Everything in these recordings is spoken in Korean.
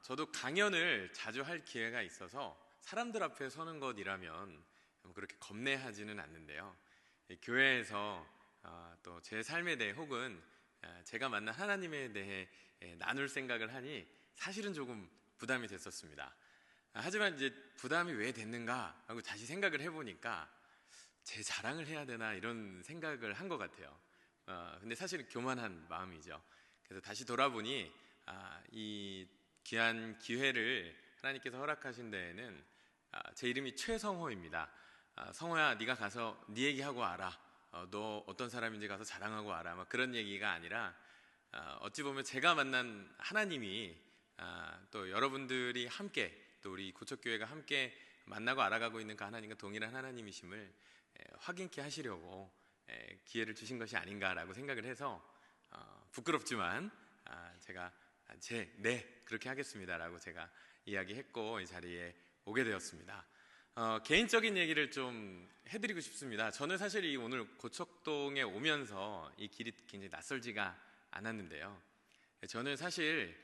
저도 강연을 자주 할 기회가 있어서 사람들 앞에 서는 것이라면 그렇게 겁내하지는 않는데요. 교회에서 또 제 삶에 대해 혹은 제가 만난 하나님에 대해 나눌 생각을 하니 사실은 조금 부담이 됐었습니다. 하지만 이제 부담이 왜 됐는가 하고 다시 생각을 해보니까 제 자랑을 해야 되나 이런 생각을 한 것 같아요. 근데 사실은 교만한 마음이죠. 그래서 다시 돌아보니 이 귀한 기회를 하나님께서 허락하신 데에는 제 이름이 최성호입니다. 성호야, 네가 가서 네 얘기하고 와라. 너 어떤 사람인지 가서 자랑하고 와라. 막 그런 얘기가 아니라 어찌 보면 제가 만난 하나님이 또 여러분들이 함께 또 우리 고척교회가 함께 만나고 알아가고 있는 그 하나님과 동일한 하나님이심을 확인케 하시려고 기회를 주신 것이 아닌가라고 생각을 해서 부끄럽지만 제가 네 그렇게 하겠습니다라고 제가 이야기했고 이 자리에 오게 되었습니다. 개인적인 얘기를 좀 해드리고 싶습니다. 저는 사실 이 오늘 고척동에 오면서 이 길이 굉장히 낯설지가 않았는데요. 저는 사실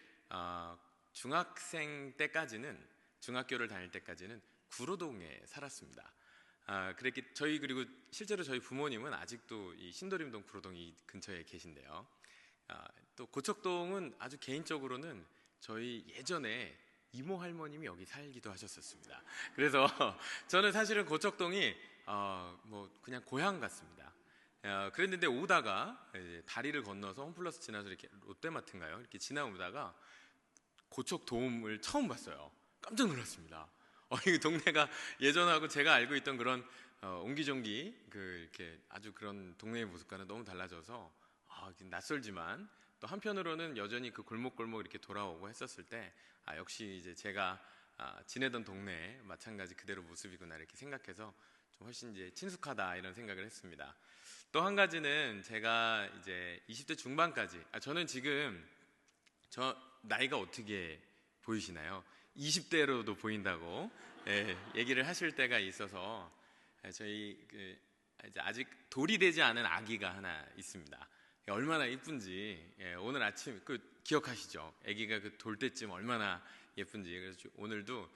중학생 때까지는 중학교를 다닐 때까지는 구로동에 살았습니다. 그리고 실제로 저희 부모님은 아직도 이 신도림동 구로동 이 근처에 계신데요. 또 고척동은 아주 개인적으로는 저희 예전에 이모 할머님이 여기 살기도 하셨었습니다. 그래서 저는 사실은 고척동이 뭐 그냥 고향 같습니다. 그랬는데 오다가 다리를 건너서 홈플러스 지나서 이렇게 롯데마트인가요? 이렇게 지나오다가 고척돔을 처음 봤어요. 깜짝 놀랐습니다. 이 동네가 예전하고 제가 알고 있던 그런 옹기종기 이렇게 아주 그런 동네의 모습과는 너무 달라져서 낯설지만 또 한편으로는 여전히 그 골목골목 이렇게 돌아오고 했었을 때 역시 이제 제가 지내던 동네 마찬가지 그대로 모습이구나 이렇게 생각해서 좀 훨씬 이제 친숙하다 이런 생각을 했습니다. 또 한 가지는 제가 이제 20대 중반까지 저는 지금 저 나이가 어떻게 보이시나요? 20대로도 보인다고 얘기를 하실 때가 있어서 저희 이제 아직 돌이 되지 않은 아기가 하나 있습니다. 얼마나 이쁜지 오늘 아침 기억하시죠? 아기가 돌 때쯤 얼마나 예쁜지. 그래서 오늘도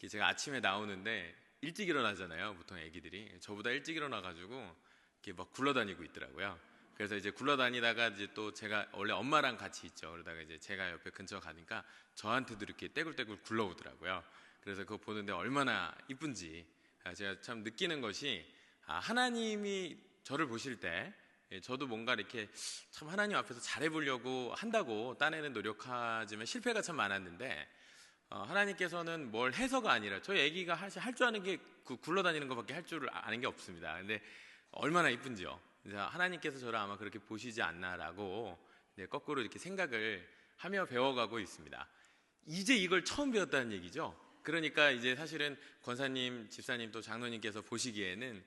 제가 아침에 나오는데 일찍 일어나잖아요. 보통 아기들이 저보다 일찍 일어나가지고 이렇게 막 굴러다니고 있더라고요. 그래서 이제 굴러다니다가 이제 또 제가 원래 엄마랑 같이 있죠. 그러다가 이제 제가 옆에 근처 가니까 저한테도 이렇게 떼굴떼굴 굴러오더라고요. 그래서 그거 보는데 얼마나 이쁜지 제가 참 느끼는 것이 하나님이 저를 보실 때 저도 뭔가 이렇게 참 하나님 앞에서 잘해보려고 한다고 딴에는 노력하지만 실패가 참 많았는데 하나님께서는 뭘 해서가 아니라 저희 아기가 할 줄 아는 게 굴러다니는 것밖에 할 줄 아는 게 없습니다. 근데 얼마나 이쁜지요. 하나님께서 저를 아마 그렇게 보시지 않나라고 거꾸로 이렇게 생각을 하며 배워가고 있습니다. 이제 이걸 처음 배웠다는 얘기죠. 그러니까 이제 사실은 권사님, 집사님 또 장로님께서 보시기에는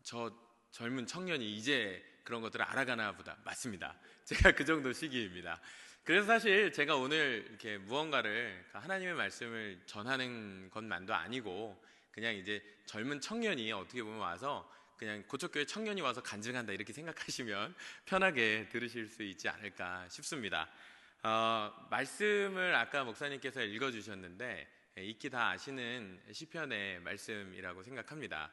저 젊은 청년이 이제 그런 것들을 알아가나 보다. 맞습니다. 제가 그 정도 시기입니다. 그래서 사실 제가 오늘 이렇게 무언가를 하나님의 말씀을 전하는 것만도 아니고 그냥 이제 젊은 청년이 어떻게 보면 와서 그냥 고척교회 청년이 와서 간증한다 이렇게 생각하시면 편하게 들으실 수 있지 않을까 싶습니다. 말씀을 아까 목사님께서 읽어주셨는데 익히 다 아시는 시편의 말씀이라고 생각합니다.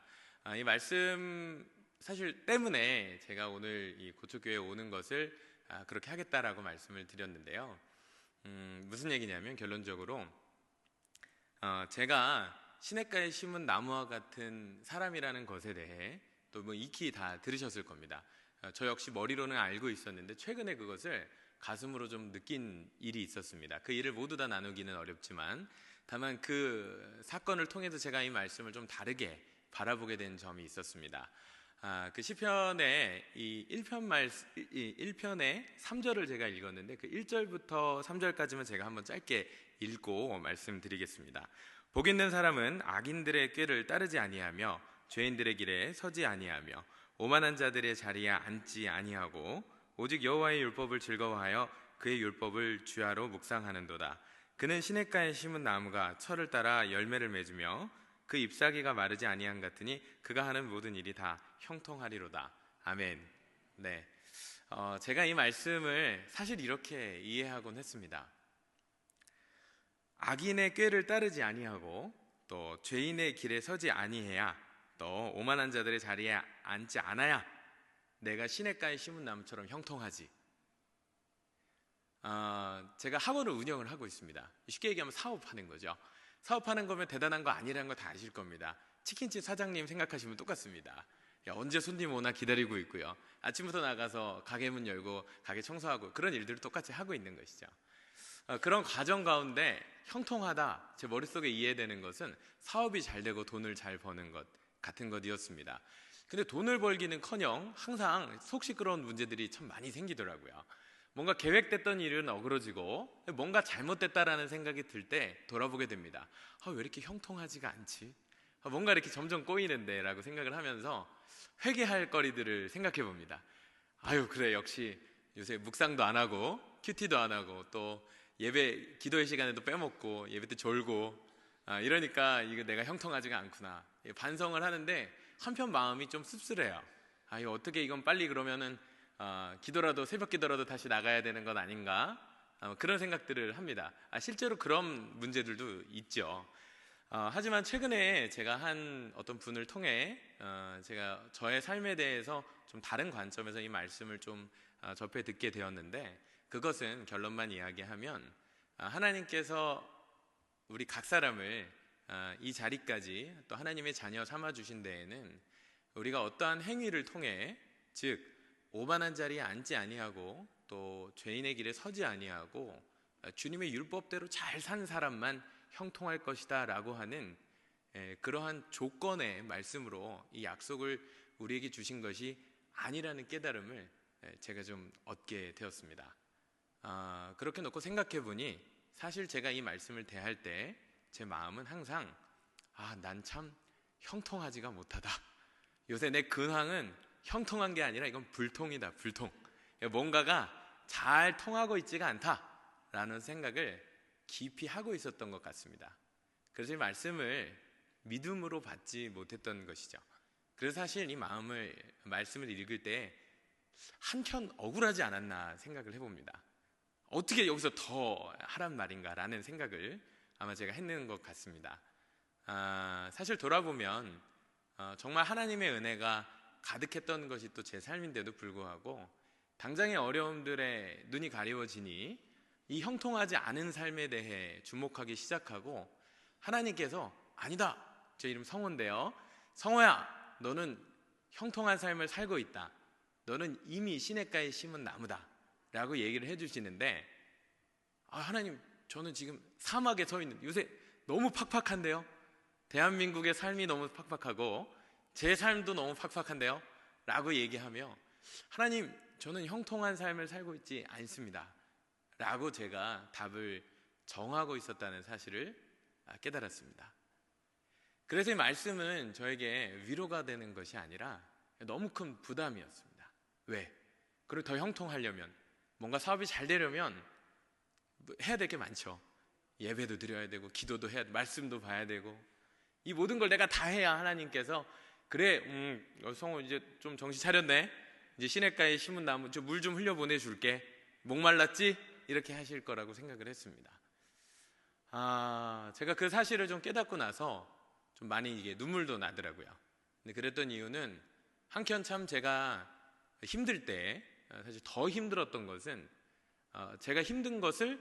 이 말씀 사실 때문에 제가 오늘 이 고척교회에 오는 것을 그렇게 하겠다라고 말씀을 드렸는데요. 무슨 얘기냐면 결론적으로 제가 시냇가에 심은 나무와 같은 사람이라는 것에 대해 또 뭐 익히 다 들으셨을 겁니다. 저 역시 머리로는 알고 있었는데 최근에 그것을 가슴으로 좀 느낀 일이 있었습니다. 그 일을 모두 다 나누기는 어렵지만 다만 그 사건을 통해서 제가 이 말씀을 좀 다르게 바라보게 된 점이 있었습니다. 그 시편의 이 1편의 3절을 제가 읽었는데 그 1절부터 3절까지만 제가 한번 짧게 읽고 말씀드리겠습니다. 복 있는 사람은 악인들의 꾀를 따르지 아니하며 죄인들의 길에 서지 아니하며 오만한 자들의 자리에 앉지 아니하고 오직 여호와의 율법을 즐거워하여 그의 율법을 주야로 묵상하는도다. 그는 시냇가에 심은 나무가 철을 따라 열매를 맺으며 그 잎사귀가 마르지 아니한 같으니 그가 하는 모든 일이 다 형통하리로다. 아멘. 네, 제가 이 말씀을 사실 이렇게 이해하곤 했습니다. 악인의 꾀를 따르지 아니하고 또 죄인의 길에 서지 아니해야 또 오만한 자들의 자리에 앉지 않아야 내가 시냇가에 심은 나무처럼 형통하지. 제가 학원을 운영을 하고 있습니다. 쉽게 얘기하면 사업하는 거죠. 사업하는 거면 대단한 거 아니라는 거 다 아실 겁니다. 치킨집 사장님 생각하시면 똑같습니다. 언제 손님 오나 기다리고 있고요. 아침부터 나가서 가게 문 열고 가게 청소하고 그런 일들을 똑같이 하고 있는 것이죠. 그런 과정 가운데 형통하다, 제 머릿속에 이해되는 것은 사업이 잘 되고 돈을 잘 버는 것 같은 것이었습니다. 근데 돈을 벌기는커녕 항상 속 시끄러운 문제들이 참 많이 생기더라고요. 뭔가 계획됐던 일은 어그러지고 뭔가 잘못됐다라는 생각이 들 때 돌아보게 됩니다. 왜 이렇게 형통하지가 않지? 뭔가 이렇게 점점 꼬이는데 라고 생각을 하면서 회개할 거리들을 생각해 봅니다. 그래, 역시 요새 묵상도 안 하고 큐티도 안 하고 또 예배 기도의 시간에도 빼먹고 예배 때 졸고 이러니까 이거 내가 형통하지가 않구나 반성을 하는데 한편 마음이 좀 씁쓸해요. 이거 어떻게 이건 빨리 그러면은 기도라도 새벽 기도라도 다시 나가야 되는 건 아닌가 그런 생각들을 합니다. 실제로 그런 문제들도 있죠. 하지만 최근에 제가 한 어떤 분을 통해 제가 저의 삶에 대해서 좀 다른 관점에서 이 말씀을 좀 접해 듣게 되었는데, 그것은 결론만 이야기하면 하나님께서 우리 각 사람을 이 자리까지 또 하나님의 자녀 삼아 주신 데에는 우리가 어떠한 행위를 통해, 즉 오만한 자리에 앉지 아니하고 또 죄인의 길에 서지 아니하고 주님의 율법대로 잘 산 사람만 형통할 것이다 라고 하는 그러한 조건의 말씀으로 이 약속을 우리에게 주신 것이 아니라는 깨달음을 제가 좀 얻게 되었습니다. 그렇게 놓고 생각해 보니 사실 제가 이 말씀을 대할 때 제 마음은 항상 난 참 형통하지가 못하다. 요새 내 근황은 형통한 게 아니라 이건 불통이다, 불통. 뭔가가 잘 통하고 있지가 않다라는 생각을 깊이 하고 있었던 것 같습니다. 그래서 이 말씀을 믿음으로 받지 못했던 것이죠. 그래서 사실 이 말씀을 읽을 때 한켠 억울하지 않았나 생각을 해봅니다. 어떻게 여기서 더 하란 말인가라는 생각을 아마 제가 했는 것 같습니다. 사실 돌아보면 정말 하나님의 은혜가 가득했던 것이 또 제 삶인데도 불구하고 당장의 어려움들에 눈이 가리워지니 이 형통하지 않은 삶에 대해 주목하기 시작하고, 하나님께서 아니다, 제 이름 성호인데요, 성호야, 너는 형통한 삶을 살고 있다, 너는 이미 시냇가에 심은 나무다 라고 얘기를 해주시는데, 하나님, 저는 지금 사막에 서 있는, 요새 너무 팍팍한데요, 대한민국의 삶이 너무 팍팍하고 제 삶도 너무 팍팍한데요 라고 얘기하며, 하나님, 저는 형통한 삶을 살고 있지 않습니다 라고 제가 답을 정하고 있었다는 사실을 깨달았습니다. 그래서 이 말씀은 저에게 위로가 되는 것이 아니라 너무 큰 부담이었습니다. 왜? 그리고 더 형통하려면, 뭔가 사업이 잘 되려면 해야 될 게 많죠. 예배도 드려야 되고 기도도 해야 되고 말씀도 봐야 되고, 이 모든 걸 내가 다 해야 하나님께서 그래, 성호 이제 좀 정신 차렸네, 이제 시냇가에 심은 나무 물 좀 흘려 보내줄게, 목말랐지? 이렇게 하실 거라고 생각을 했습니다. 제가 그 사실을 좀 깨닫고 나서 좀 많이 이게 눈물도 나더라고요. 근데 그랬던 이유는 한켠 참 제가 힘들 때 사실 더 힘들었던 것은 제가 힘든 것을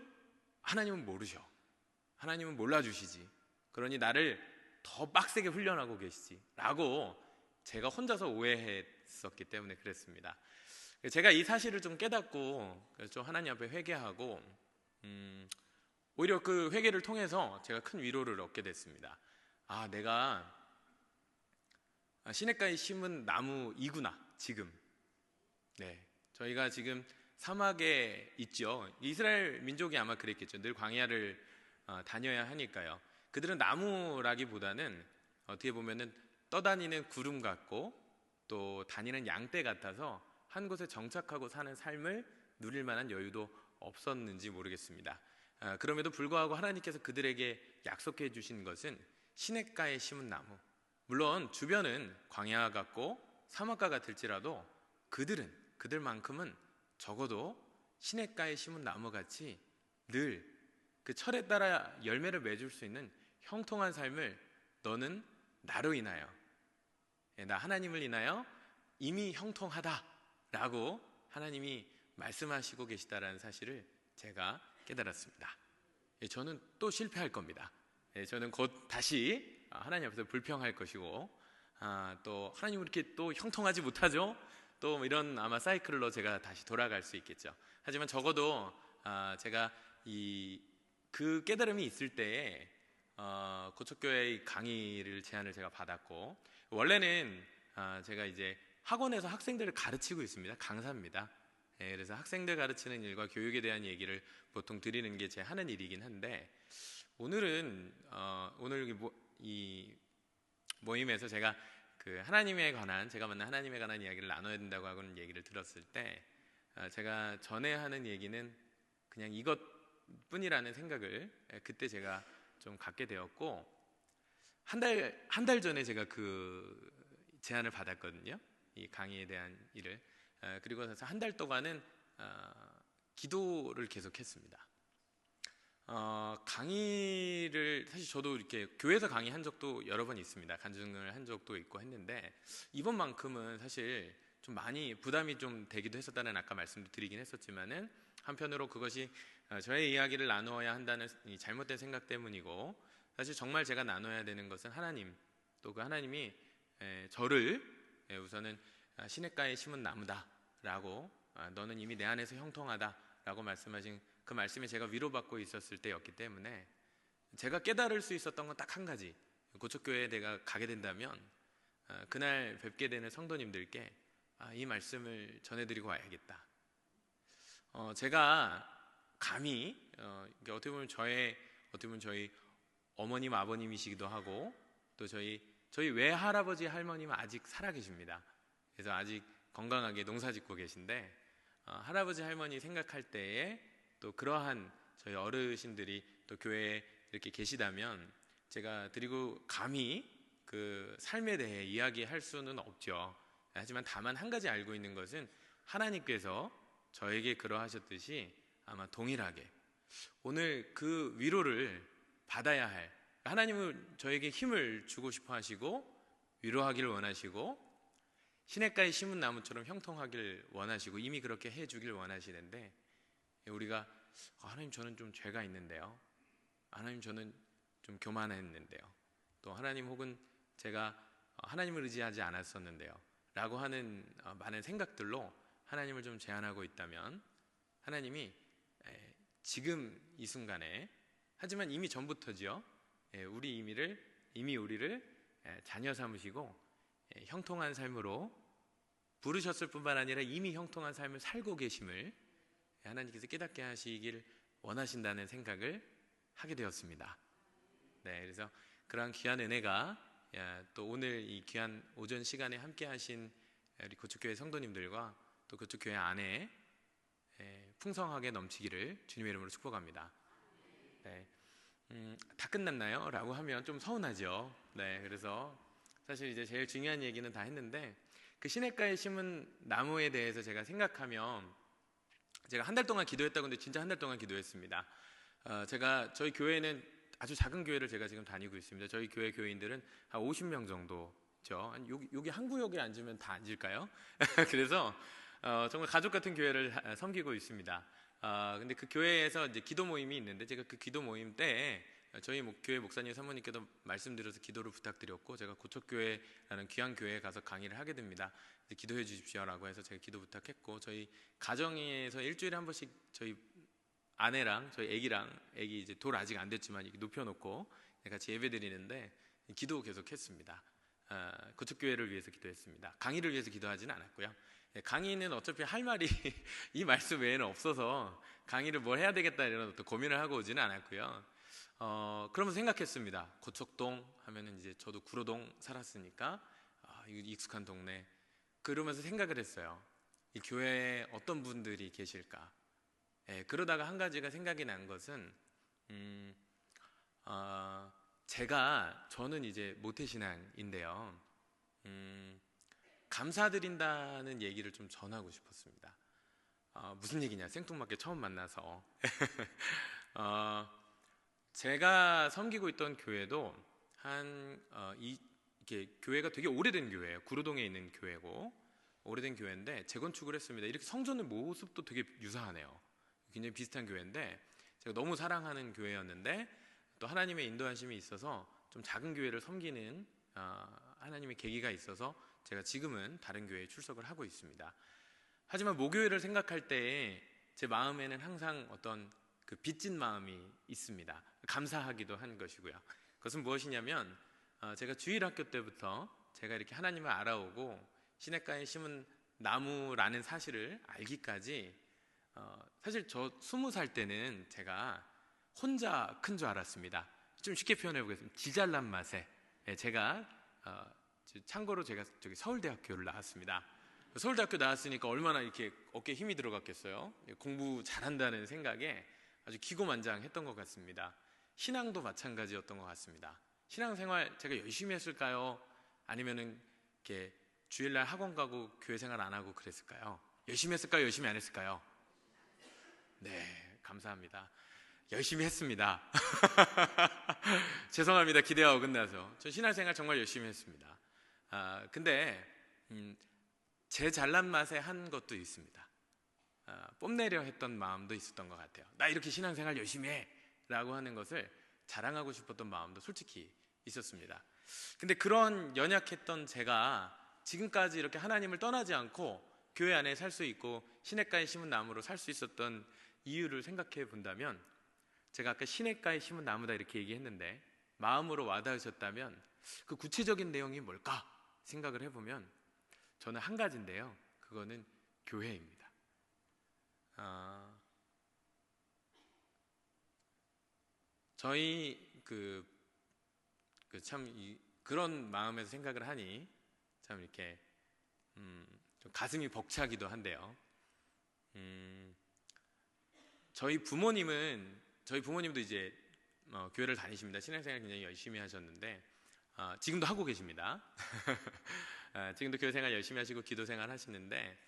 하나님은 모르셔, 하나님은 몰라주시지, 그러니 나를 더 빡세게 훈련하고 계시지 라고 제가 혼자서 오해했었기 때문에 그랬습니다. 제가 이 사실을 좀 깨닫고 그래서 좀 하나님 앞에 회개하고 오히려 그 회개를 통해서 제가 큰 위로를 얻게 됐습니다. 내가 시냇가에 심은 나무이구나 지금. 네, 저희가 지금 사막에 있죠. 이스라엘 민족이 아마 그랬겠죠. 늘 광야를 다녀야 하니까요. 그들은 나무라기보다는 어떻게 보면은 떠다니는 구름 같고 또 다니는 양떼 같아서 한 곳에 정착하고 사는 삶을 누릴 만한 여유도 없었는지 모르겠습니다. 그럼에도 불구하고 하나님께서 그들에게 약속해 주신 것은 시냇가에 심은 나무. 물론 주변은 광야 같고 사막과 같을지라도 그들만큼은 적어도 시냇가에 심은 나무같이 늘 그 철에 따라 열매를 맺을 수 있는 형통한 삶을 너는 나로 인하여, 나 하나님을 인하여 이미 형통하다라고 하나님이 말씀하시고 계시다라는 사실을 제가 깨달았습니다. 저는 또 실패할 겁니다. 저는 곧 다시 하나님 앞에서 불평할 것이고, 또 하나님 이렇게 또 형통하지 못하죠? 또 이런 아마 사이클로 제가 다시 돌아갈 수 있겠죠. 하지만 적어도 제가 그 깨달음이 있을 때에 고척교회의 강의를 제안을 제가 받았고, 원래는 제가 이제 학원에서 학생들을 가르치고 있습니다. 강사입니다. 그래서 학생들 가르치는 일과 교육에 대한 얘기를 보통 드리는 게 제 하는 일이긴 한데, 오늘 이 모임에서 제가 그 제가 만난 하나님에 관한 이야기를 나눠야 된다고 하고는 얘기를 들었을 때, 제가 전에 하는 얘기는 그냥 이것뿐이라는 생각을 그때 제가 좀 갖게 되었고, 한 달 전에 제가 그 제안을 받았거든요. 이 강의에 대한 일을. 그리고 나서 한 달 동안은 기도를 계속했습니다. 강의를 사실 저도 이렇게 교회에서 강의한 적도 여러 번 있습니다. 간증을 한 적도 있고 했는데, 이번만큼은 사실 좀 많이 부담이 좀 되기도 했었다는 아까 말씀도 드리긴 했었지만은, 한편으로 그것이 저의 이야기를 나누어야 한다는 이 잘못된 생각 때문이고, 사실 정말 제가 나눠야 되는 것은 하나님, 또 그 하나님이 저를 우선은 시냇가에 심은 나무다라고, 너는 이미 내 안에서 형통하다라고 말씀하신 그 말씀에 제가 위로받고 있었을 때였기 때문에, 제가 깨달을 수 있었던 건 딱 한 가지, 고척교회에 내가 가게 된다면 그날 뵙게 되는 성도님들께 이 말씀을 전해드리고 와야겠다. 제가 감히 어떻게 보면 저희 어머님 아버님이시기도 하고, 또 저희 외할아버지 할머님은 아직 살아계십니다. 그래서 아직 건강하게 농사짓고 계신데, 할아버지 할머니 생각할 때에 또 그러한 저희 어르신들이 또 교회에 이렇게 계시다면, 제가 감히 그 삶에 대해 이야기할 수는 없죠. 하지만 다만 한 가지 알고 있는 것은, 하나님께서 저에게 그러하셨듯이 아마 동일하게 오늘 그 위로를 받아야 할, 하나님은 저에게 힘을 주고 싶어 하시고 위로하기를 원하시고, 시냇가에 심은 나무처럼 형통하길 원하시고 이미 그렇게 해주길 원하시는데, 우리가 하나님 저는 좀 죄가 있는데요, 하나님 저는 좀 교만했는데요, 또 하나님 혹은 제가 하나님을 의지하지 않았었는데요 라고 하는 많은 생각들로 하나님을 좀 제한하고 있다면, 하나님이 지금 이 순간에, 하지만 이미 전부터지요, 이미 우리를 자녀 삼으시고 형통한 삶으로 부르셨을 뿐만 아니라 이미 형통한 삶을 살고 계심을 하나님께서 깨닫게 하시길 원하신다는 생각을 하게 되었습니다. 그래서 그러한 귀한 은혜가 또 오늘 이 귀한 오전 시간에 함께 하신 우리 고척교회 성도님들과 또 고척교회 안에 풍성하게 넘치기를 주님의 이름으로 축복합니다. 다 끝났나요? 라고 하면 좀 서운하죠. 그래서 사실 이제 제일 중요한 얘기는 다 했는데, 그 시냇가에 심은 나무에 대해서 제가 생각하면, 제가 한 달 동안 기도했다고 했는데 진짜 한 달 동안 기도했습니다. 저희 교회는 아주 작은 교회를 제가 지금 다니고 있습니다. 저희 교회 교인들은 한 50명 정도죠. 여기 한 구역에 앉으면 다 앉을까요? 그래서 정말 가족 같은 교회를 섬기고 있습니다. 근데 그 교회에서 이제 기도 모임이 있는데, 제가 그 기도 모임 때 저희 교회 목사님 사모님께도 말씀드려서 기도를 부탁드렸고, 제가 고척교회라는 귀한 교회에 가서 강의를 하게 됩니다. 기도해 주십시오라고 해서 제가 기도 부탁했고, 저희 가정에서 일주일에 한 번씩 저희 아내랑 저희 애기 이제 돌 아직 안 됐지만 이렇게 눕혀놓고 같이 예배 드리는데 기도 계속했습니다. 고척교회를 위해서 기도했습니다. 강의를 위해서 기도하지는 않았고요. 강의는 어차피 할 말이 이 말씀 외에는 없어서 강의를 뭘 해야 되겠다 이런 어떤 고민을 하고 오지는 않았고요. 그러면서 생각했습니다. 고척동 하면은 이제 저도 구로동 살았으니까 익숙한 동네. 그러면서 생각을 했어요. 이 교회에 어떤 분들이 계실까? 그러다가 한 가지가 생각이 난 것은, 저는 이제 모태신앙인데요. 감사드린다는 얘기를 좀 전하고 싶었습니다. 무슨 얘기냐? 생뚱맞게 처음 만나서 제가 섬기고 있던 교회도 이게 교회가 되게 오래된 교회예요. 구로동에 있는 교회고 오래된 교회인데 재건축을 했습니다. 이렇게 성전의 모습도 되게 유사하네요. 굉장히 비슷한 교회인데 제가 너무 사랑하는 교회였는데 또 하나님의 인도하심이 있어서 좀 작은 교회를 섬기는 하나님의 계기가 있어서 제가 지금은 다른 교회에 출석을 하고 있습니다. 하지만 모교회를 생각할 때에 제 마음에는 항상 어떤 그 빚진 마음이 있습니다. 감사하기도 한 것이고요. 그것은 무엇이냐면 제가 주일학교 때부터 제가 이렇게 하나님을 알아오고 시냇가에 심은 나무라는 사실을 알기까지 사실 저 20살 때는 제가 혼자 큰 줄 알았습니다. 좀 쉽게 표현해 보겠습니다. 지잘난 맛에 제가 참고로 제가 저기 서울대학교를 나왔습니다. 서울대학교 나왔으니까 얼마나 이렇게 어깨에 힘이 들어갔겠어요. 공부 잘한다는 생각에 아주 기고만장했던 것 같습니다. 신앙도 마찬가지였던 것 같습니다. 신앙생활 제가 열심히 했을까요? 아니면은 이렇게 주일날 학원 가고 교회 생활 안 하고 그랬을까요? 열심히 했을까요? 열심히 안 했을까요? 네, 감사합니다. 열심히 했습니다. 죄송합니다. 기대와 어긋나서. 저 신앙생활 정말 열심히 했습니다. 근데 제 잘난 맛에 한 것도 있습니다. 뽐내려 했던 마음도 있었던 것 같아요. 나 이렇게 신앙생활 열심히 해 라고 하는 것을 자랑하고 싶었던 마음도 솔직히 있었습니다. 근데 그런 연약했던 제가 지금까지 이렇게 하나님을 떠나지 않고 교회 안에 살 수 있고 시냇가에 심은 나무로 살 수 있었던 이유를 생각해 본다면, 제가 아까 시냇가에 심은 나무다 이렇게 얘기했는데 마음으로 와닿으셨다면 그 구체적인 내용이 뭘까 생각을 해보면 저는 한 가지인데요. 그거는 교회입니다. 저희 그런 마음에서 생각을 하니 참 이렇게 좀 가슴이 벅차기도 한데요. 저희 부모님도 이제 교회를 다니십니다. 신앙생활 굉장히 열심히 하셨는데 지금도 하고 계십니다. 지금도 교회 생활 열심히 하시고 기도 생활 하시는데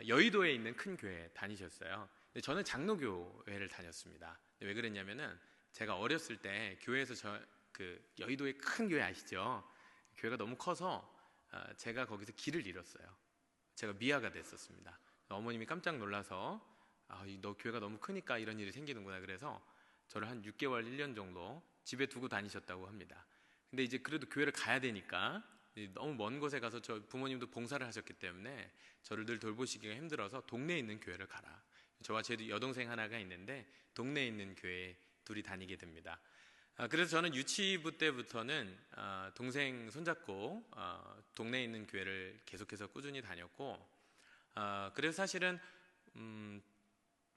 여의도에 있는 큰 교회 다니셨어요. 근데 저는 장로교회를 다녔습니다. 왜 그랬냐면은 제가 어렸을 때 교회에서 여의도의 큰 교회 아시죠? 교회가 너무 커서 제가 거기서 길을 잃었어요. 제가 미아가 됐었습니다. 어머님이 깜짝 놀라서 너 교회가 너무 크니까 이런 일이 생기는구나. 그래서 저를 한 6개월, 1년 정도 집에 두고 다니셨다고 합니다. 근데 이제 그래도 교회를 가야 되니까 너무 먼 곳에 가서 저 부모님도 봉사를 하셨기 때문에 저를 늘 돌보시기가 힘들어서 동네에 있는 교회를 가라. 저와 제 여동생 하나가 있는데 동네에 있는 교회에 둘이 다니게 됩니다. 그래서 저는 유치부 때부터는 동생 손잡고 동네에 있는 교회를 계속해서 꾸준히 다녔고, 그래서 사실은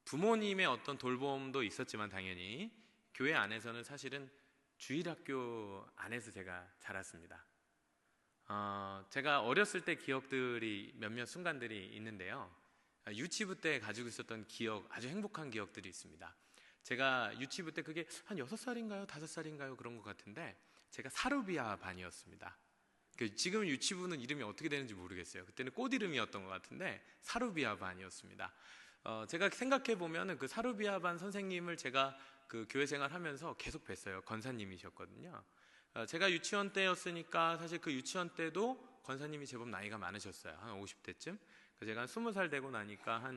부모님의 어떤 돌봄도 있었지만 당연히 교회 안에서는 사실은 주일학교 안에서 제가 자랐습니다. 제가 어렸을 때 기억들이 몇몇 순간들이 있는데요. 유치부 때 가지고 있었던 기억, 아주 행복한 기억들이 있습니다. 제가 유치부 때 그게 한 6살인가요? 5살인가요? 그런 것 같은데 제가 사르비아 반이었습니다. 지금 유치부는 이름이 어떻게 되는지 모르겠어요. 그때는 꽃 이름이었던 것 같은데 사르비아 반이었습니다. 제가 생각해 보면 그 사르비아 반 선생님을 제가 그 교회 생활하면서 계속 뵀어요. 권사님이셨거든요. 제가 유치원 때였으니까 사실 그 유치원 때도 권사님이 제법 나이가 많으셨어요. 한 50대쯤. 제가 한 20살 되고 나니까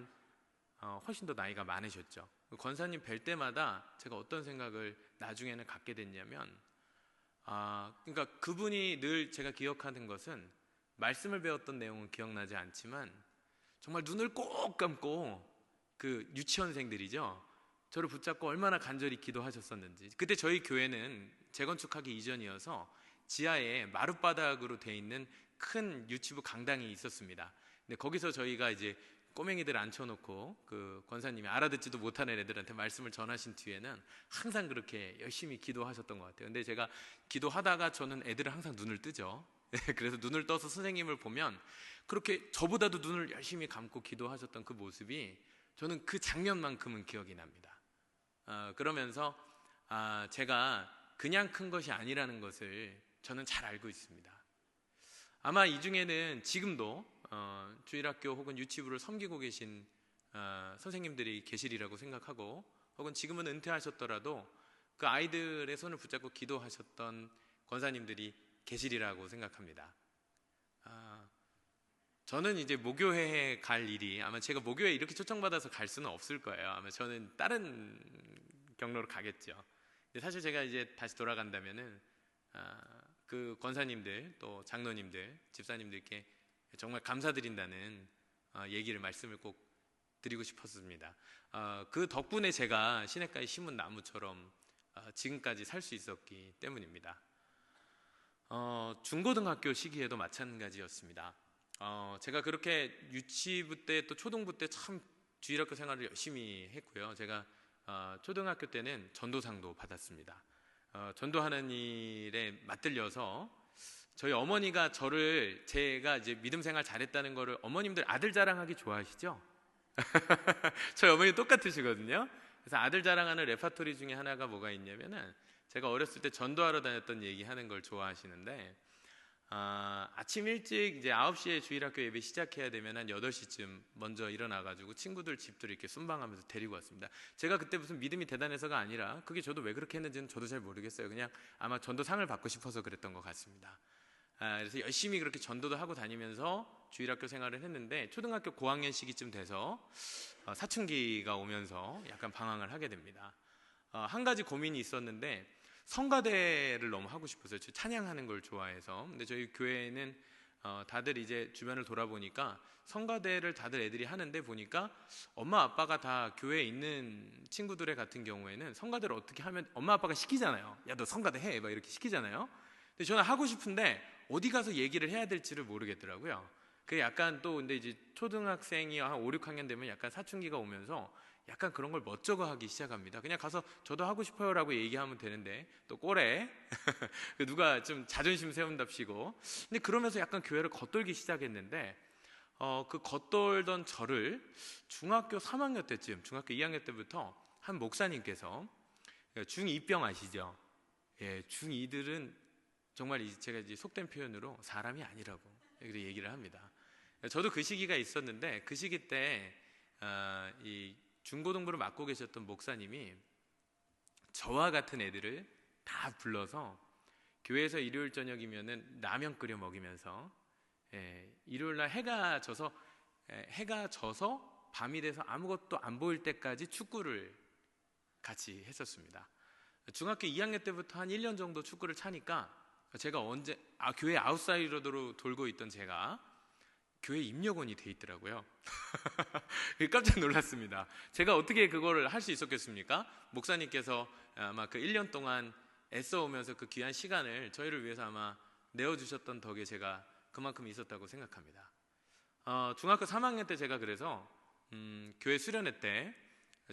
훨씬 더 나이가 많으셨죠. 권사님 뵐 때마다 제가 어떤 생각을 나중에는 갖게 됐냐면, 그러니까 그분이 늘 제가 기억하는 것은 말씀을 배웠던 내용은 기억나지 않지만 정말 눈을 꼭 감고 그 유치원생들이죠. 저를 붙잡고 얼마나 간절히 기도하셨었는지. 그때 저희 교회는 재건축하기 이전이어서 지하에 마룻바닥으로 돼 있는 큰 유치부 강당이 있었습니다. 근데 거기서 저희가 이제 꼬맹이들 앉혀놓고 그 권사님이 알아듣지도 못하는 애들한테 말씀을 전하신 뒤에는 항상 그렇게 열심히 기도하셨던 것 같아요. 근데 제가 기도하다가 저는 애들은 항상 눈을 뜨죠. 그래서 눈을 떠서 선생님을 보면 그렇게 저보다도 눈을 열심히 감고 기도하셨던 그 모습이 저는 그 장면만큼은 기억이 납니다. 그러면서 제가 그냥 큰 것이 아니라는 것을 저는 잘 알고 있습니다. 아마 이 중에는 지금도 주일학교 혹은 유치부를 섬기고 계신 선생님들이 계시리라고 생각하고, 혹은 지금은 은퇴하셨더라도 그 아이들의 손을 붙잡고 기도하셨던 권사님들이 계시리라고 생각합니다. 저는 이제 목요회에 갈 일이, 아마 제가 목요회에 이렇게 초청받아서 갈 수는 없을 거예요. 아마 저는 다른 경로로 가겠죠. 근데 사실 제가 이제 다시 돌아간다면은 그 권사님들, 또 장로님들, 집사님들께 정말 감사드린다는 얘기를, 말씀을 꼭 드리고 싶었습니다. 그 덕분에 제가 시냇가에 심은 나무처럼 지금까지 살 수 있었기 때문입니다. 중고등학교 시기에도 마찬가지였습니다. 제가 그렇게 유치부 때 또 초등부 때 참 주일학교 생활을 열심히 했고요. 제가 초등학교 때는 전도상도 받았습니다. 전도하는 일에 맞들려서 저희 어머니가 제가 이제 믿음 생활 잘했다는 거를, 어머님들 아들 자랑하기 좋아하시죠? 저희 어머니 똑같으시거든요. 그래서 아들 자랑하는 레파토리 중에 하나가 뭐가 있냐면은, 제가 어렸을 때 전도하러 다녔던 얘기하는 걸 좋아하시는데, 아침 일찍 이제 9시에 주일학교 예배 시작해야 되면 한 8시쯤 먼저 일어나가지고 친구들 집들 이렇게 순방하면서 데리고 왔습니다. 제가 그때 무슨 믿음이 대단해서가 아니라, 그게 저도 왜 그렇게 했는지는 저도 잘 모르겠어요. 그냥 아마 전도상을 받고 싶어서 그랬던 것 같습니다. 그래서 열심히 그렇게 전도도 하고 다니면서 주일학교 생활을 했는데, 초등학교 고학년 시기쯤 돼서 사춘기가 오면서 약간 방황을 하게 됩니다. 한 가지 고민이 있었는데, 성가대를 너무 하고 싶어서요. 찬양하는 걸 좋아해서. 근데 저희 교회에는 다들 이제 주변을 돌아보니까 성가대를 다들 애들이 하는데, 보니까 엄마 아빠가 다 교회에 있는 친구들의 같은 경우에는 성가대를 어떻게 하면, 엄마 아빠가 시키잖아요. 야, 너 성가대 해, 막 이렇게 시키잖아요. 근데 저는 하고 싶은데 어디 가서 얘기를 해야 될지를 모르겠더라고요. 그게 약간 또, 근데 이제 초등학생이 한 5, 6학년 되면 약간 사춘기가 오면서 약간 그런 걸 멋쩍어 하기 시작합니다. 그냥 가서 저도 하고 싶어요 라고 얘기하면 되는데, 또 꼴에 누가 좀 자존심 세운답시고. 근데 그러면서 약간 교회를 겉돌기 시작했는데, 그 겉돌던 저를 중학교 3학년 때쯤, 중학교 2학년 때부터 한 목사님께서, 중2병 아시죠? 예, 중2들은 정말 제가 이제 속된 표현으로 사람이 아니라고 이렇게 얘기를 합니다. 저도 그 시기가 있었는데, 그 시기 때 이 중고등부를 맡고 계셨던 목사님이 저와 같은 애들을 다 불러서 교회에서 일요일 저녁이면은 라면 끓여 먹이면서, 일요일날 해가 져서 밤이 돼서 아무것도 안 보일 때까지 축구를 같이 했었습니다. 중학교 2학년 때부터 한 1년 정도 축구를 차니까, 제가 교회 아웃사이더로 돌고 있던 제가 교회 입력원이 돼 있더라고요. 깜짝 놀랐습니다. 제가 어떻게 그걸 할 수 있었겠습니까? 목사님께서 아마 그 1년 동안 애써 오면서 그 귀한 시간을 저희를 위해서 아마 내어주셨던 덕에 제가 그만큼 있었다고 생각합니다. 중학교 3학년 때 제가 그래서 교회 수련회 때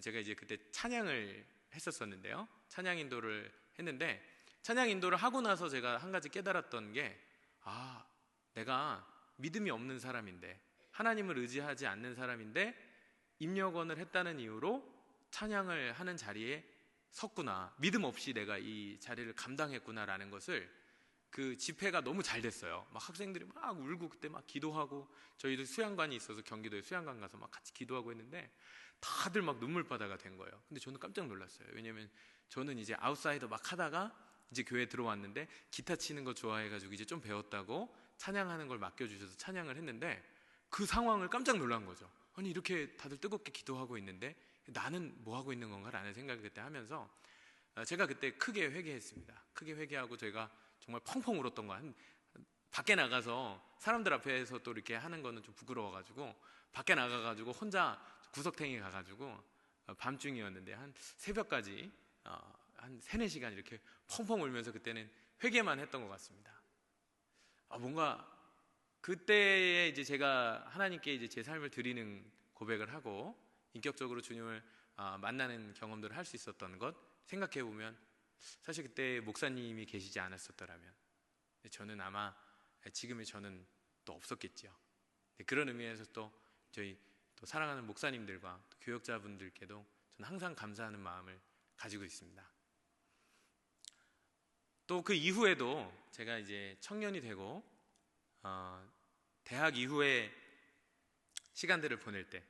제가 이제 그때 찬양을 했었었는데요. 찬양 인도를 했는데, 찬양 인도를 하고 나서 제가 한 가지 깨달았던 게, 내가 믿음이 없는 사람인데, 하나님을 의지하지 않는 사람인데 입력원을 했다는 이유로 찬양을 하는 자리에 섰구나, 믿음 없이 내가 이 자리를 감당했구나라는 것을, 그 집회가 너무 잘 됐어요. 막 학생들이 막 울고, 그때 막 기도하고, 저희도 수양관이 있어서 경기도에 수양관 가서 막 같이 기도하고 했는데 다들 막 눈물바다가 된 거예요. 근데 저는 깜짝 놀랐어요. 왜냐면 저는 이제 아웃사이더 막 하다가 이제 교회에 들어왔는데, 기타 치는 거 좋아해가지고 이제 좀 배웠다고 찬양하는 걸 맡겨주셔서 찬양을 했는데, 그 상황을 깜짝 놀란 거죠. 아니, 이렇게 다들 뜨겁게 기도하고 있는데 나는 뭐 하고 있는 건가 라는 생각을 그때 하면서, 제가 그때 크게 회개했습니다. 크게 회개하고 제가 정말 펑펑 울었던 거, 밖에 나가서 사람들 앞에서 또 이렇게 하는 거는 좀 부끄러워가지고 밖에 나가가지고 혼자 구석탱이 가가지고 밤중이었는데 한 새벽까지 한 3, 4시간 이렇게 펑펑 울면서 그때는 회개만 했던 것 같습니다. 뭔가 그때에 이제 제가 하나님께 이제 제 삶을 드리는 고백을 하고 인격적으로 주님을 만나는 경험들을 할 수 있었던 것 생각해 보면, 사실 그때 목사님이 계시지 않았었더라면 저는 아마 지금의 저는 또 없었겠죠. 그런 의미에서 또 저희 또 사랑하는 목사님들과 또 교역자분들께도 저는 항상 감사하는 마음을 가지고 있습니다. 또 그 이후에도 제가 이제 청년이 되고 대학 이후에 시간들을 보낼 때,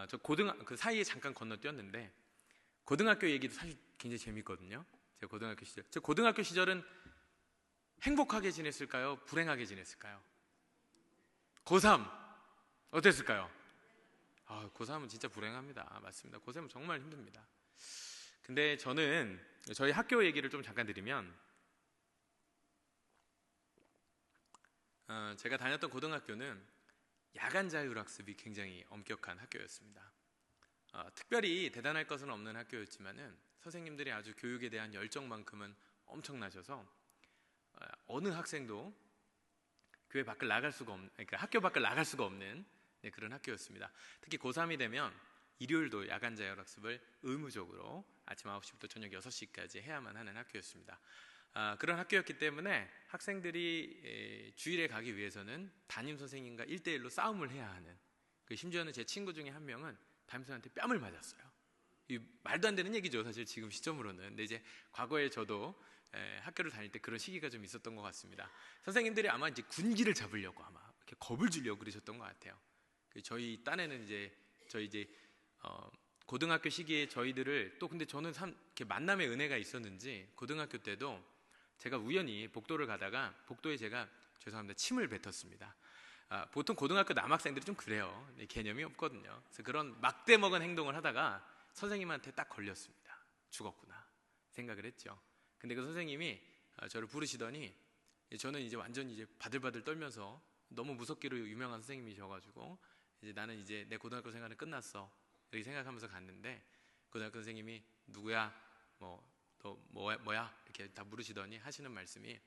저 그 사이에 잠깐 건너뛰었는데, 고등학교 얘기도 사실 굉장히 재밌거든요. 제 고등학교 시절은 행복하게 지냈을까요? 불행하게 지냈을까요? 고3 어땠을까요? 고3은 진짜 불행합니다. 맞습니다. 고3은 정말 힘듭니다. 근데 저는 저희 학교 얘기를 좀 잠깐 드리면, 제가 다녔던 고등학교는 야간 자율학습이 굉장히 엄격한 학교였습니다. 특별히 대단할 것은 없는 학교였지만은 선생님들이 아주 교육에 대한 열정만큼은 엄청나셔서 어느 학생도 교회 밖을 나갈 수가 없는, 그러니까 학교 밖을 나갈 수가 없는 그런 학교였습니다. 특히 고3이 되면 일요일도 야간 자율학습을 의무적으로 아침 9시부터 저녁 6시까지 해야만 하는 학교였습니다. 그런 학교였기 때문에 학생들이 주일에 가기 위해서는 담임 선생님과 1대1로 싸움을 해야 하는, 심지어는 제 친구 중에 한 명은 담임 선생님한테 뺨을 맞았어요. 말도 안 되는 얘기죠, 사실 지금 시점으로는. 근데 이제 과거에 저도 학교를 다닐 때 그런 시기가 좀 있었던 것 같습니다. 선생님들이 아마 이제 군기를 잡으려고 아마 이렇게 겁을 주려고 그러셨던 것 같아요. 저희 딴에는 저희 고등학교 시기에 저희들을 또, 근데 저는 참 이렇게 만남의 은혜가 있었는지 고등학교 때도 제가 우연히 복도를 가다가 복도에 제가, 죄송합니다, 침을 뱉었습니다. 보통 고등학교 남학생들이 좀 그래요. 개념이 없거든요. 그래서 그런 막대 먹은 행동을 하다가 선생님한테 딱 걸렸습니다. 죽었구나 생각을 했죠. 근데 그 선생님이 저를 부르시더니, 저는 이제 완전히 이제 바들바들 떨면서, 너무 무섭기로 유명한 선생님이셔가지고 이제 나는 이제 내 고등학교 생활은 끝났어 이렇게 생각하면서 갔는데, 고등학교 선생님이 누구야, 너 뭐야 이렇게 다 물으시더니 하시는 말씀이,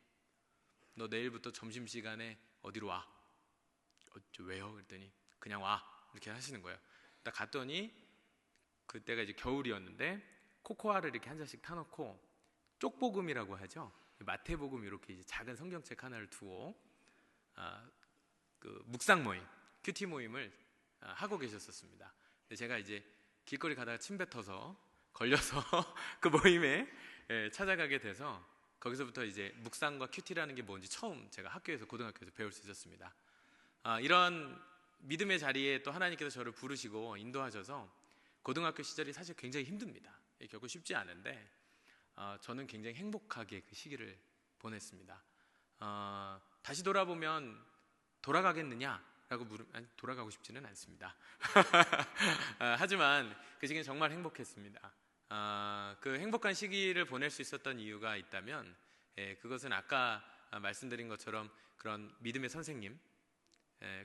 너 내일부터 점심시간에 어디로 와? 왜요? 그랬더니 그냥 와 이렇게 하시는 거예요. 딱 갔더니 그때가 이제 겨울이었는데 코코아를 이렇게 한 잔씩 타놓고 쪽복음이라고 하죠. 마태복음 이렇게 이제 작은 성경책 하나를 두고 그 묵상 모임, 큐티 모임을 하고 계셨었습니다. 근데 제가 이제 길거리 가다가 침 뱉어서 걸려서 그 모임에 찾아가게 돼서 거기서부터 이제 묵상과 큐티라는 게 뭔지 처음 제가 학교에서, 고등학교에서 배울 수 있었습니다. 이런 믿음의 자리에 또 하나님께서 저를 부르시고 인도하셔서 고등학교 시절이 사실 굉장히 힘듭니다. 결코 쉽지 않은데 저는 굉장히 행복하게 그 시기를 보냈습니다. 다시 돌아보면 돌아가겠느냐라고 물으면 돌아가고 싶지는 않습니다. 하지만 그 시기는 정말 행복했습니다. 그 행복한 시기를 보낼 수 있었던 이유가 있다면, 그것은 아까 말씀드린 것처럼 그런 믿음의 선생님,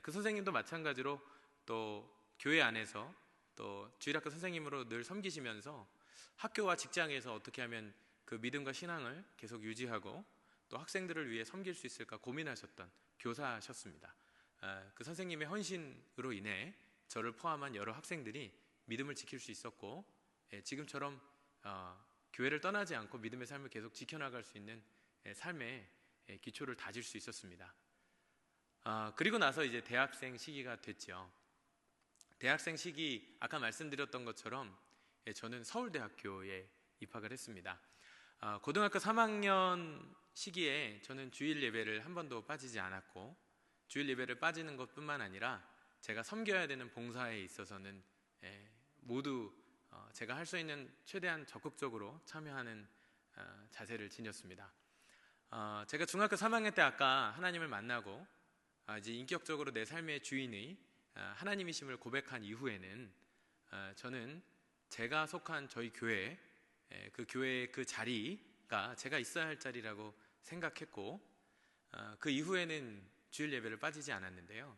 그 선생님도 마찬가지로 또 교회 안에서 또 주일학교 선생님으로 늘 섬기시면서 학교와 직장에서 어떻게 하면 그 믿음과 신앙을 계속 유지하고 또 학생들을 위해 섬길 수 있을까 고민하셨던 교사셨습니다. 그 선생님의 헌신으로 인해 저를 포함한 여러 학생들이 믿음을 지킬 수 있었고, 지금처럼 교회를 떠나지 않고 믿음의 삶을 계속 지켜나갈 수 있는 삶의 기초를 다질 수 있었습니다. 그리고 나서 이제 대학생 시기가 됐죠. 대학생 시기, 아까 말씀드렸던 것처럼 저는 서울대학교에 입학을 했습니다. 고등학교 3학년 시기에 저는 주일 예배를 한 번도 빠지지 않았고, 주일 예배를 빠지는 것뿐만 아니라 제가 섬겨야 되는 봉사에 있어서는 모두 제가 할 수 있는 최대한 적극적으로 참여하는 자세를 지녔습니다. 제가 중학교 3학년 때 아까 하나님을 만나고 이제 인격적으로 내 삶의 주인의 하나님이심을 고백한 이후에는 저는 제가 속한 저희 교회, 그 교회의 그 자리가 제가 있어야 할 자리라고 생각했고, 그 이후에는 주일 예배를 빠지지 않았는데요.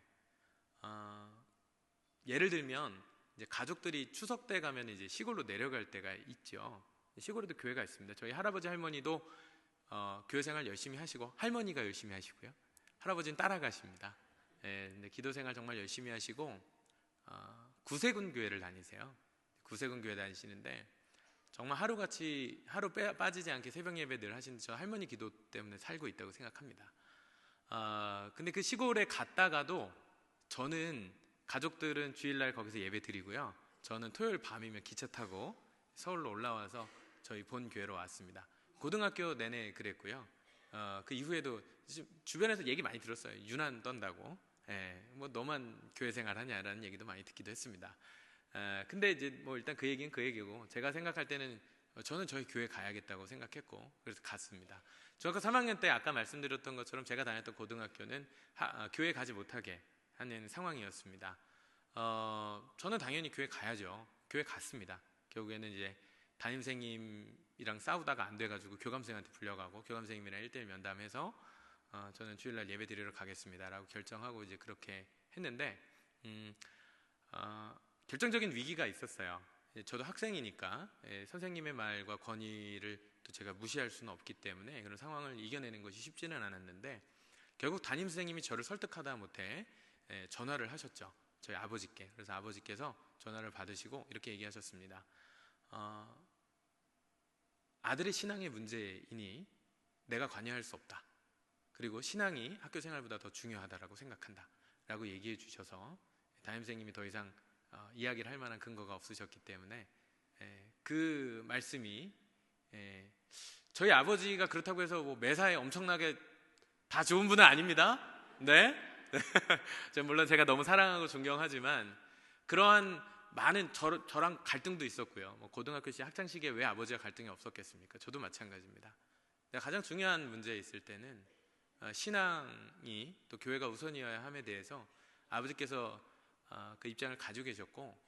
예를 들면 이제 가족들이 추석 때 가면 이제 시골로 내려갈 때가 있죠. 시골에도 교회가 있습니다. 저희 할아버지 할머니도 교회 생활 열심히 하시고, 할머니가 열심히 하시고요, 할아버지는 따라가십니다. 근데 기도 생활 정말 열심히 하시고 구세군 교회를 다니세요. 구세군 교회 다니시는데 정말 하루 빠지지 않게 새벽 예배 늘 하시는데 저 할머니 기도 때문에 살고 있다고 생각합니다. 근데 그 시골에 갔다가도 저는, 가족들은 주일날 거기서 예배 드리고요, 저는 토요일 밤이면 기차 타고 서울로 올라와서 저희 본 교회로 왔습니다. 고등학교 내내 그랬고요. 그 이후에도 주변에서 얘기 많이 들었어요. 유난 떤다고. 뭐 너만 교회 생활 하냐라는 얘기도 많이 듣기도 했습니다. 근데 이제 뭐 일단 그 얘기는 그 얘기고, 제가 생각할 때는 저는 저희 교회 가야겠다고 생각했고 그래서 갔습니다. 중학교 3학년 때 아까 말씀드렸던 것처럼 제가 다녔던 고등학교는 교회 가지 못하게 하는 상황이었습니다. 저는 당연히 교회 가야죠. 교회 갔습니다. 결국에는 이제 담임선생님이랑 싸우다가 안 돼가지고 교감선생님한테 불려가고 교감선생님이랑 1대1 면담해서 저는 주일날 예배 드리러 가겠습니다라고 결정하고 이제 그렇게 했는데 결정적인 위기가 있었어요. 저도 학생이니까 선생님의 말과 권위를 또 제가 무시할 수는 없기 때문에 그런 상황을 이겨내는 것이 쉽지는 않았는데 결국 담임 선생님이 저를 설득하다 못해 전화를 하셨죠. 저희 아버지께. 그래서 아버지께서 전화를 받으시고 이렇게 얘기하셨습니다. 아들의 신앙의 문제이니 내가 관여할 수 없다. 그리고 신앙이 학교 생활보다 더 중요하다라고 생각한다 라고 얘기해 주셔서 담임 선생님이 더 이상 이야기를 할 만한 근거가 없으셨기 때문에 그 말씀이 저희 아버지가 그렇다고 해서 뭐 매사에 엄청나게 다 좋은 분은 아닙니다. 네. 물론 제가 너무 사랑하고 존경하지만 그러한 많은 저랑 갈등도 있었고요. 뭐 고등학교 시 학창 시기에 왜 아버지와 갈등이 없었겠습니까? 저도 마찬가지입니다. 가장 중요한 문제에 있을 때는 신앙이 또 교회가 우선이어야 함에 대해서 아버지께서 그 입장을 가지고 계셨고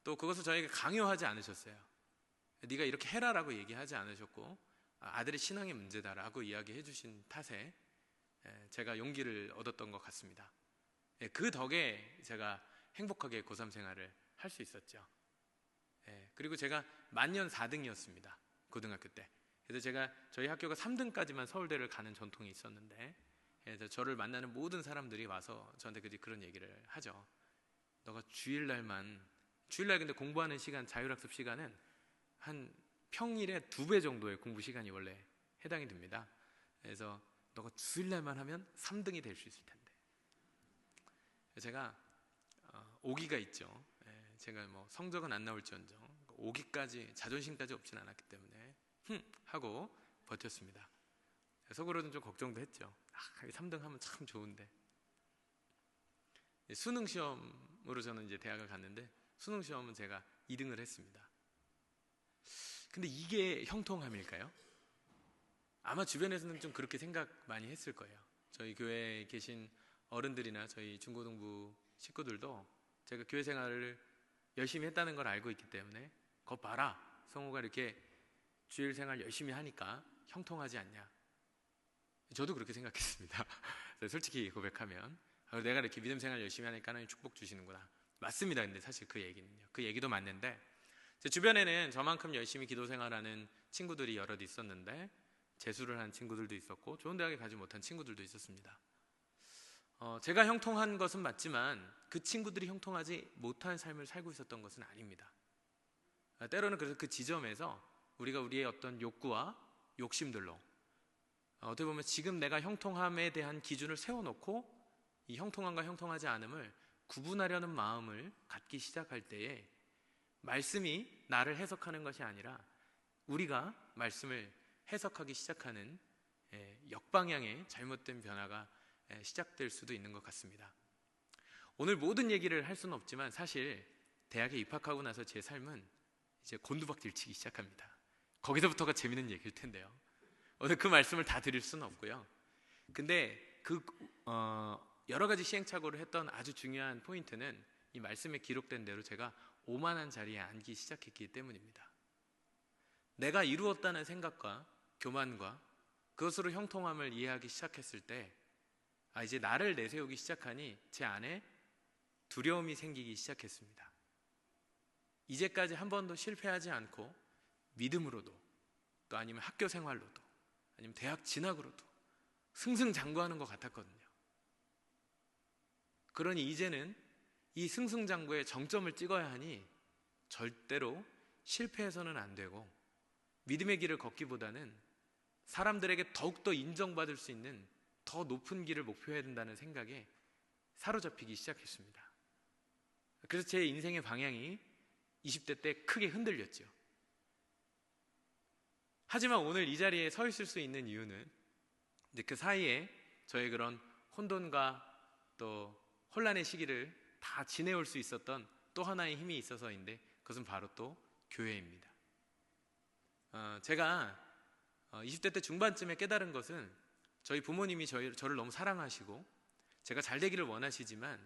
또 그것을 저에게 강요하지 않으셨어요. 네가 이렇게 해라라고 얘기하지 않으셨고 아들의 신앙의 문제다라고 이야기해 주신 탓에 제가 용기를 얻었던 것 같습니다. 그 덕에 제가 행복하게 고3 생활을 할 수 있었죠. 그리고 제가 만년 4등이었습니다. 고등학교 때. 그래서 제가 저희 학교가 3등까지만 서울대를 가는 전통이 있었는데 그래서 저를 만나는 모든 사람들이 와서 저한테 그런 얘기를 하죠. 너가 주일날 근데 공부하는 시간, 자율학습 시간은 한 평일에 2배 정도의 공부 시간이 원래 해당이 됩니다. 그래서 너가 주일날만 하면 3등이 될 수 있을 텐데. 제가 오기가 있죠. 제가 뭐 성적은 안 나올지언정 오기까지 자존심까지 없진 않았기 때문에 하고 버텼습니다. 속으로는 좀 걱정도 했죠. 3등 하면 참 좋은데. 수능 시험으로 저는 이제 대학을 갔는데 수능 시험은 제가 2등을 했습니다. 근데 이게 형통함일까요? 아마 주변에서는 좀 그렇게 생각 많이 했을 거예요. 저희 교회에 계신 어른들이나 저희 중고등부 식구들도 제가 교회 생활을 열심히 했다는 걸 알고 있기 때문에 거 봐라, 성우가 이렇게 주일 생활 열심히 하니까 형통하지 않냐. 저도 그렇게 생각했습니다. 솔직히 고백하면 내가 이렇게 믿음 생활 열심히 하니까 하나님 축복 주시는구나. 맞습니다. 근데 사실 그 얘기도 맞는데 제 주변에는 저만큼 열심히 기도 생활하는 친구들이 여럿 있었는데 재수를 한 친구들도 있었고 좋은 대학에 가지 못한 친구들도 있었습니다. 제가 형통한 것은 맞지만 그 친구들이 형통하지 못한 삶을 살고 있었던 것은 아닙니다. 때로는 그래서 그 지점에서 우리가 우리의 어떤 욕구와 욕심들로 어떻게 보면 지금 내가 형통함에 대한 기준을 세워놓고 이 형통함과 형통하지 않음을 구분하려는 마음을 갖기 시작할 때에 말씀이 나를 해석하는 것이 아니라 우리가 말씀을 해석하기 시작하는 역방향의 잘못된 변화가 시작될 수도 있는 것 같습니다. 오늘 모든 얘기를 할 수는 없지만 사실 대학에 입학하고 나서 제 삶은 이제 곤두박질 치기 시작합니다. 거기서부터가 재밌는 얘기일 텐데요. 오늘 그 말씀을 다 드릴 수는 없고요. 근데 여러 가지 시행착오를 했던 아주 중요한 포인트는 이 말씀에 기록된 대로 제가 오만한 자리에 앉기 시작했기 때문입니다. 내가 이루었다는 생각과 교만과 그것으로 형통함을 이해하기 시작했을 때 이제 나를 내세우기 시작하니 제 안에 두려움이 생기기 시작했습니다. 이제까지 한 번도 실패하지 않고 믿음으로도 또 아니면 학교 생활로도 아니면 대학 진학으로도 승승장구하는 것 같았거든요. 그러니 이제는 이 승승장구의 정점을 찍어야 하니 절대로 실패해서는 안 되고 믿음의 길을 걷기보다는 사람들에게 더욱더 인정받을 수 있는 더 높은 길을 목표해야 된다는 생각에 사로잡히기 시작했습니다. 그래서 제 인생의 방향이 20대 때 크게 흔들렸죠. 하지만 오늘 이 자리에 서 있을 수 있는 이유는 이제 그 사이에 저의 그런 혼돈과 또 혼란의 시기를 다 지내올 수 있었던 또 하나의 힘이 있어서인데 그것은 바로 또 교회입니다. 제가 20대 때 중반쯤에 깨달은 것은 저희 부모님이 저를 너무 사랑하시고 제가 잘 되기를 원하시지만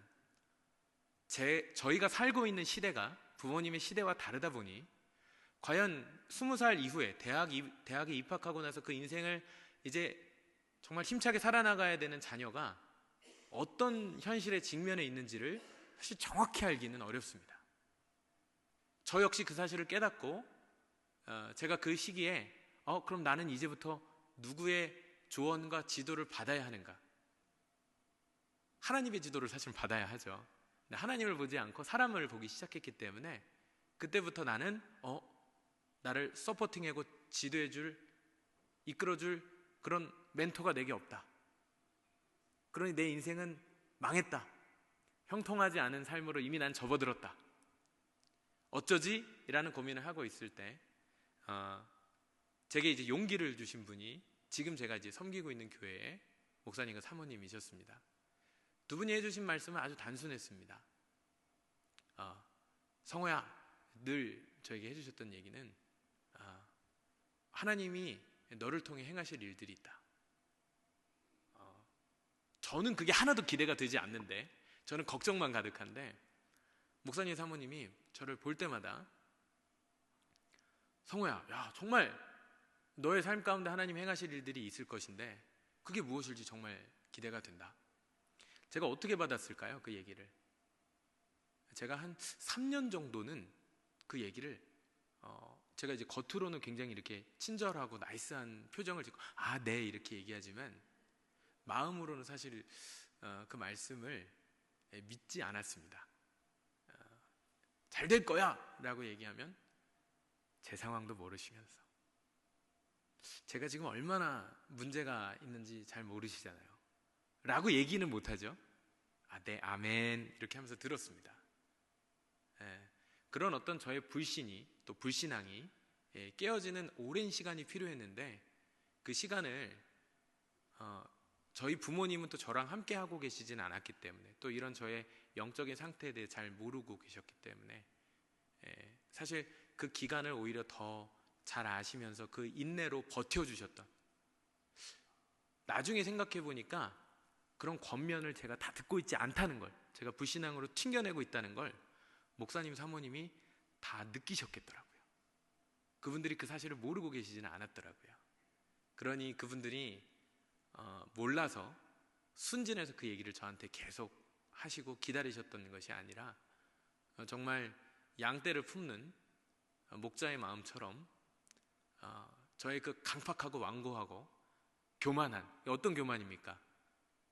저희가 살고 있는 시대가 부모님의 시대와 다르다 보니 과연 20살 이후에 대학에 입학하고 나서 그 인생을 이제 정말 힘차게 살아나가야 되는 자녀가 어떤 현실에 직면해 있는지를 사실 정확히 알기는 어렵습니다. 저 역시 그 사실을 깨닫고 제가 그 시기에 그럼 나는 이제부터 누구의 조언과 지도를 받아야 하는가? 하나님의 지도를 사실 받아야 하죠. 근데 하나님을 보지 않고 사람을 보기 시작했기 때문에 그때부터 나는 나를 서포팅하고 지도해줄, 이끌어줄 그런 멘토가 내게 없다. 그러니 내 인생은 망했다. 형통하지 않은 삶으로 이미 난 접어들었다. 어쩌지? 이라는 고민을 하고 있을 때 제게 이제 용기를 주신 분이 지금 제가 이제 섬기고 있는 교회의 목사님과 사모님이셨습니다. 두 분이 해주신 말씀은 아주 단순했습니다. 성호야, 늘 저에게 해주셨던 얘기는 하나님이 너를 통해 행하실 일들이 있다. 저는 그게 하나도 기대가 되지 않는데, 저는 걱정만 가득한데 목사님 사모님이 저를 볼 때마다 성호야, 야, 정말 너의 삶 가운데 하나님 행하실 일들이 있을 것인데 그게 무엇일지 정말 기대가 된다. 제가 어떻게 받았을까요? 그 얘기를. 제가 한 3년 정도는 그 얘기를 제가 이제 겉으로는 굉장히 이렇게 친절하고 나이스한 표정을 짓고 네 이렇게 얘기하지만 마음으로는 사실 그 말씀을 믿지 않았습니다. 잘 될 거야 라고 얘기하면 제 상황도 모르시면서 제가 지금 얼마나 문제가 있는지 잘 모르시잖아요 라고 얘기는 못하죠. 네, 아멘 이렇게 하면서 들었습니다. 그런 어떤 저의 불신이 또 불신앙이 깨어지는 오랜 시간이 필요했는데 그 시간을 저희 부모님은 또 저랑 함께 하고 계시진 않았기 때문에 또 이런 저의 영적인 상태에 대해 잘 모르고 계셨기 때문에 사실 그 기간을 오히려 더 잘 아시면서 그 인내로 버텨주셨던, 나중에 생각해 보니까 그런 권면을 제가 다 듣고 있지 않다는 걸, 제가 불신앙으로 튕겨내고 있다는 걸 목사님 사모님이 다 느끼셨겠더라고요. 그분들이 그 사실을 모르고 계시지는 않았더라고요. 그러니 그분들이 몰라서 순진해서 그 얘기를 저한테 계속 하시고 기다리셨던 것이 아니라 정말 양떼를 품는 목자의 마음처럼 저의 그 강팍하고 완고하고 교만한, 어떤 교만입니까?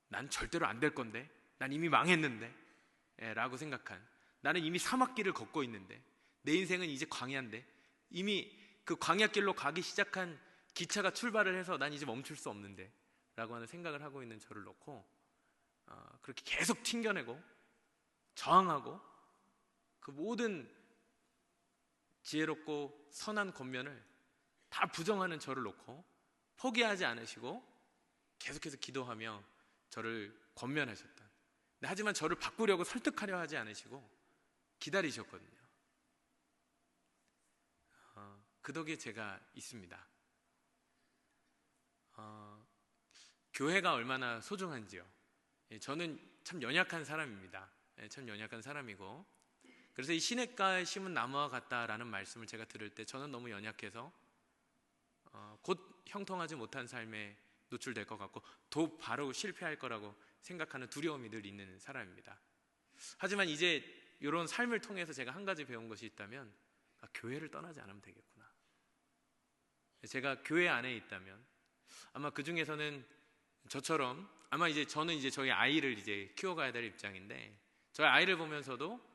난 절대로 안 될 건데, 난 이미 망했는데 라고 생각한, 나는 이미 사막길을 걷고 있는데, 내 인생은 이제 광야인데, 이미 그 광야길로 가기 시작한 기차가 출발을 해서 난 이제 멈출 수 없는데 라고 하는 생각을 하고 있는 저를 놓고 그렇게 계속 튕겨내고 저항하고 그 모든 지혜롭고 선한 권면을 다 부정하는 저를 놓고 포기하지 않으시고 계속해서 기도하며 저를 권면하셨던, 하지만 저를 바꾸려고 설득하려 하지 않으시고 기다리셨거든요. 그 덕에 제가 있습니다. 교회가 얼마나 소중한지요. 저는 참 연약한 사람입니다. 참 연약한 사람이고, 그래서 이 시냇가에 심은 나무와 같다라는 말씀을 제가 들을 때 저는 너무 연약해서 곧 형통하지 못한 삶에 노출될 것 같고 또 바로 실패할 거라고 생각하는 두려움이 늘 있는 사람입니다. 하지만 이제 이런 삶을 통해서 제가 한 가지 배운 것이 있다면 교회를 떠나지 않으면 되겠구나. 제가 교회 안에 있다면 아마 그 중에서는 저처럼 아마 이제 저는 이제 저희 아이를 이제 키워가야 될 입장인데 저희 아이를 보면서도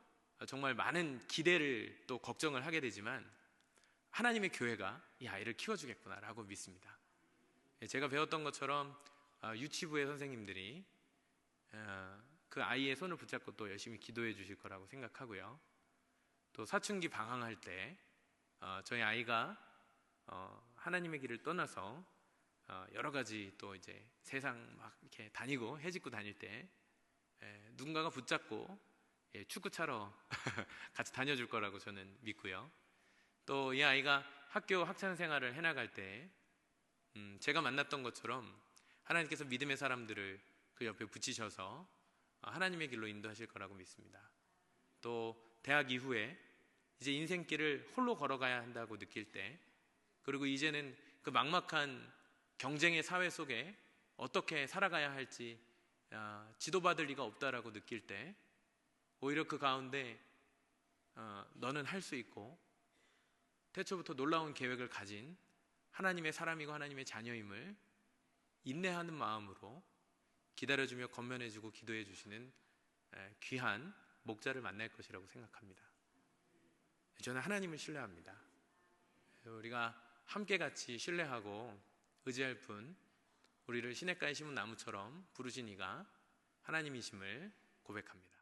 정말 많은 기대를 또 걱정을 하게 되지만 하나님의 교회가 이 아이를 키워주겠구나라고 믿습니다. 제가 배웠던 것처럼 유치부의 선생님들이 그 아이의 손을 붙잡고 또 열심히 기도해 주실 거라고 생각하고요. 또 사춘기 방황할 때 저희 아이가 하나님의 길을 떠나서 여러 가지 또 이제 세상 막 이렇게 다니고 해집고 다닐 때 누군가가 붙잡고 축구 차러 같이 다녀줄 거라고 저는 믿고요. 또 이 아이가 학교 학창 생활을 해나갈 때 제가 만났던 것처럼 하나님께서 믿음의 사람들을 그 옆에 붙이셔서 하나님의 길로 인도하실 거라고 믿습니다. 또 대학 이후에 이제 인생길을 홀로 걸어가야 한다고 느낄 때, 그리고 이제는 그 막막한 경쟁의 사회 속에 어떻게 살아가야 할지 지도받을 리가 없다라고 느낄 때, 오히려 그 가운데 너는 할 수 있고 태초부터 놀라운 계획을 가진 하나님의 사람이고 하나님의 자녀임을 인내하는 마음으로 기다려주며 건면해주고 기도해 주시는 귀한 목자를 만날 것이라고 생각합니다. 저는 하나님을 신뢰합니다. 우리가 함께 같이 신뢰하고 의지할 분, 우리를 시냇가에 심은 나무처럼 부르신 이가 하나님이심을 고백합니다.